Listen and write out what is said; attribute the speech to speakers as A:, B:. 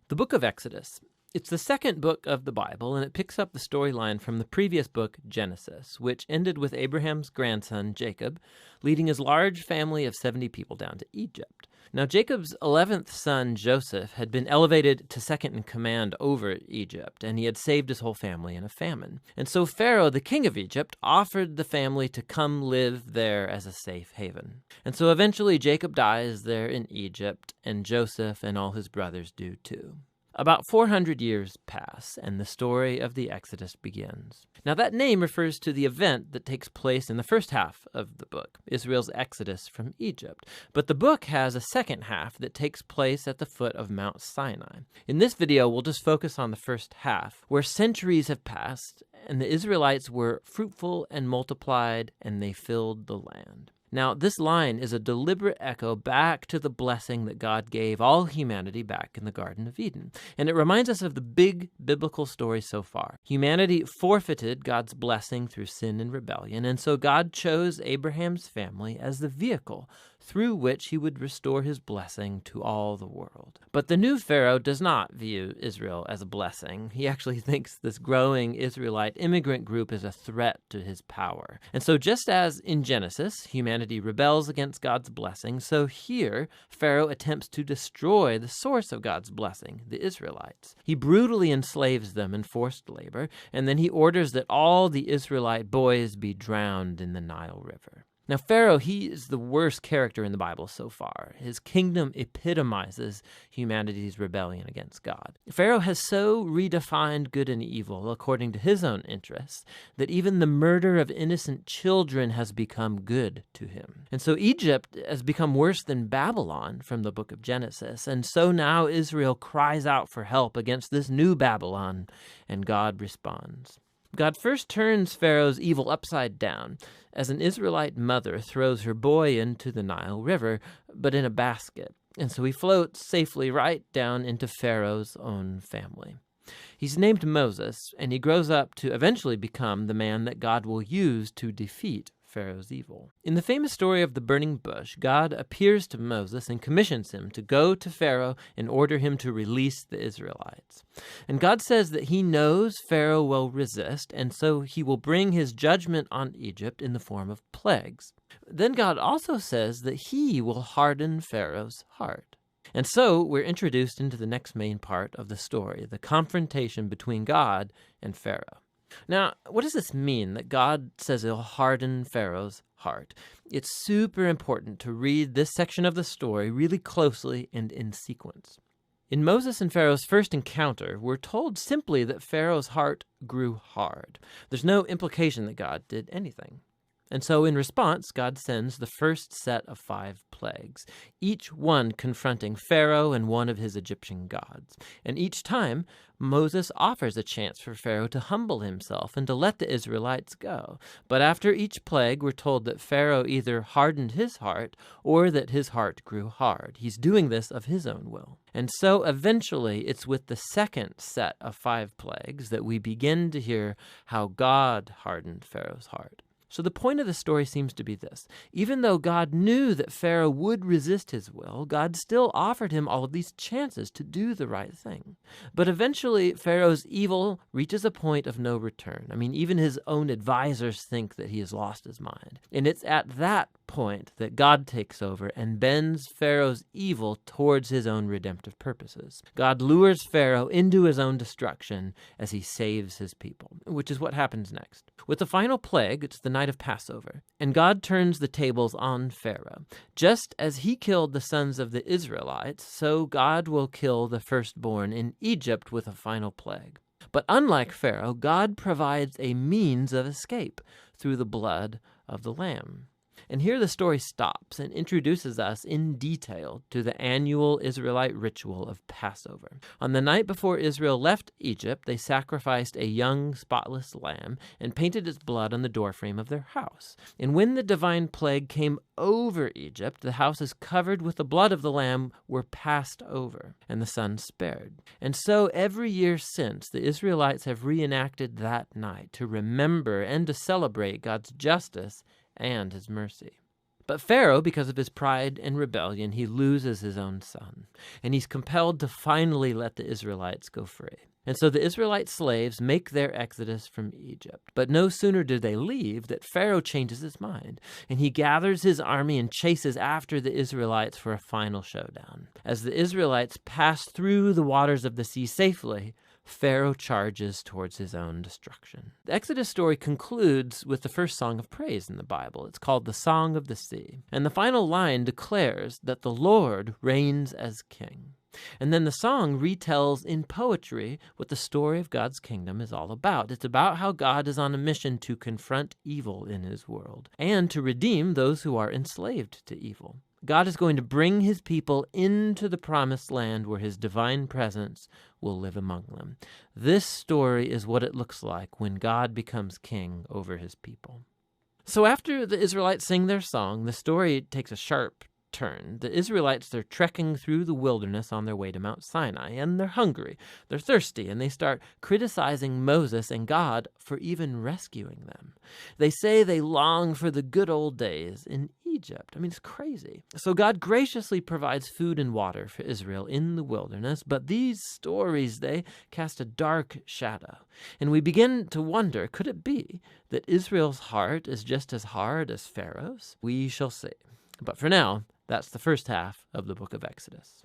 A: The book of Exodus. It's the second book of the Bible, and it picks up the storyline from the previous book, Genesis, which ended with Abraham's grandson, Jacob, leading his large family of 70 people down to Egypt. Now, Jacob's 11th son, Joseph, had been elevated to second in command over Egypt, and he had saved his whole family in a famine. And so Pharaoh, the king of Egypt, offered the family to come live there as a safe haven. And so eventually Jacob dies there in Egypt, and Joseph and all his brothers do too. About 400 years pass, and the story of the Exodus begins. Now, that name refers to the event that takes place in the first half of the book, Israel's exodus from Egypt. But the book has a second half that takes place at the foot of Mount Sinai. In this video, we'll just focus on the first half, where centuries have passed, and the Israelites were fruitful and multiplied, and they filled the land. Now, this line is a deliberate echo back to the blessing that God gave all humanity back in the Garden of Eden. And it reminds us of the big biblical story so far. Humanity forfeited God's blessing through sin and rebellion, and so God chose Abraham's family as the vehicle through which he would restore his blessing to all the world. But the new Pharaoh does not view Israel as a blessing. He actually thinks this growing Israelite immigrant group is a threat to his power. And so just as in Genesis, humanity rebels against God's blessing, so here Pharaoh attempts to destroy the source of God's blessing, the Israelites. He brutally enslaves them in forced labor, and then he orders that all the Israelite boys be drowned in the Nile River. Now, Pharaoh, he is the worst character in the Bible so far. His kingdom epitomizes humanity's rebellion against God. Pharaoh has so redefined good and evil according to his own interests that even the murder of innocent children has become good to him. And so Egypt has become worse than Babylon from the book of Genesis. And so now Israel cries out for help against this new Babylon, and God responds. God first turns Pharaoh's evil upside down as an Israelite mother throws her boy into the Nile River, but in a basket. And so he floats safely right down into Pharaoh's own family. He's named Moses, and he grows up to eventually become the man that God will use to defeat Pharaoh's evil. In the famous story of the burning bush, God appears to Moses and commissions him to go to Pharaoh and order him to release the Israelites. And God says that he knows Pharaoh will resist, and so he will bring his judgment on Egypt in the form of plagues. Then God also says that he will harden Pharaoh's heart. And so we're introduced into the next main part of the story, the confrontation between God and Pharaoh. Now, what does this mean that God says he'll harden Pharaoh's heart? It's super important to read this section of the story really closely and in sequence. In Moses and Pharaoh's first encounter, we're told simply that Pharaoh's heart grew hard. There's no implication that God did anything. And so in response, God sends the first set of 5 plagues, each one confronting Pharaoh and one of his Egyptian gods. And each time, Moses offers a chance for Pharaoh to humble himself and to let the Israelites go. But after each plague, we're told that Pharaoh either hardened his heart or that his heart grew hard. He's doing this of his own will. And so eventually, it's with the second set of 5 plagues that we begin to hear how God hardened Pharaoh's heart. So the point of the story seems to be this. Even though God knew that Pharaoh would resist his will, God still offered him all of these chances to do the right thing. But eventually, Pharaoh's evil reaches a point of no return. I mean, even his own advisors think that he has lost his mind. And it's at that point that God takes over and bends Pharaoh's evil towards his own redemptive purposes. God lures Pharaoh into his own destruction as he saves his people, which is what happens next. With the final plague, it's the night of Passover, and God turns the tables on Pharaoh. Just as he killed the sons of the Israelites, so God will kill the firstborn in Egypt with a final plague. But unlike Pharaoh, God provides a means of escape through the blood of the Lamb. And here the story stops and introduces us in detail to the annual Israelite ritual of Passover. On the night before Israel left Egypt, they sacrificed a young, spotless lamb and painted its blood on the doorframe of their house. And when the divine plague came over Egypt, the houses covered with the blood of the lamb were passed over, and the son spared. And so every year since, the Israelites have reenacted that night to remember and to celebrate God's justice and his mercy. But Pharaoh, because of his pride and rebellion, he loses his own son, and he's compelled to finally let the Israelites go free. And so the Israelite slaves make their exodus from Egypt. But no sooner do they leave that Pharaoh changes his mind, and he gathers his army and chases after the Israelites for a final showdown. As the Israelites pass through the waters of the sea safely, Pharaoh charges towards his own destruction. The Exodus story concludes with the first song of praise in the Bible. It's called the Song of the Sea. And the final line declares that the Lord reigns as king. And then the song retells in poetry what the story of God's kingdom is all about. It's about how God is on a mission to confront evil in his world and to redeem those who are enslaved to evil. God is going to bring his people into the promised land where his divine presence will live among them. This story is what it looks like when God becomes king over his people. So after the Israelites sing their song, the story takes a sharp turn. The Israelites, they're trekking through the wilderness on their way to Mount Sinai, and they're hungry, they're thirsty, and they start criticizing Moses and God for even rescuing them. They say they long for the good old days in Egypt. I mean, it's crazy. So God graciously provides food and water for Israel in the wilderness, but these stories, they cast a dark shadow. And we begin to wonder, could it be that Israel's heart is just as hard as Pharaoh's? We shall see. But for now, that's the first half of the book of Exodus.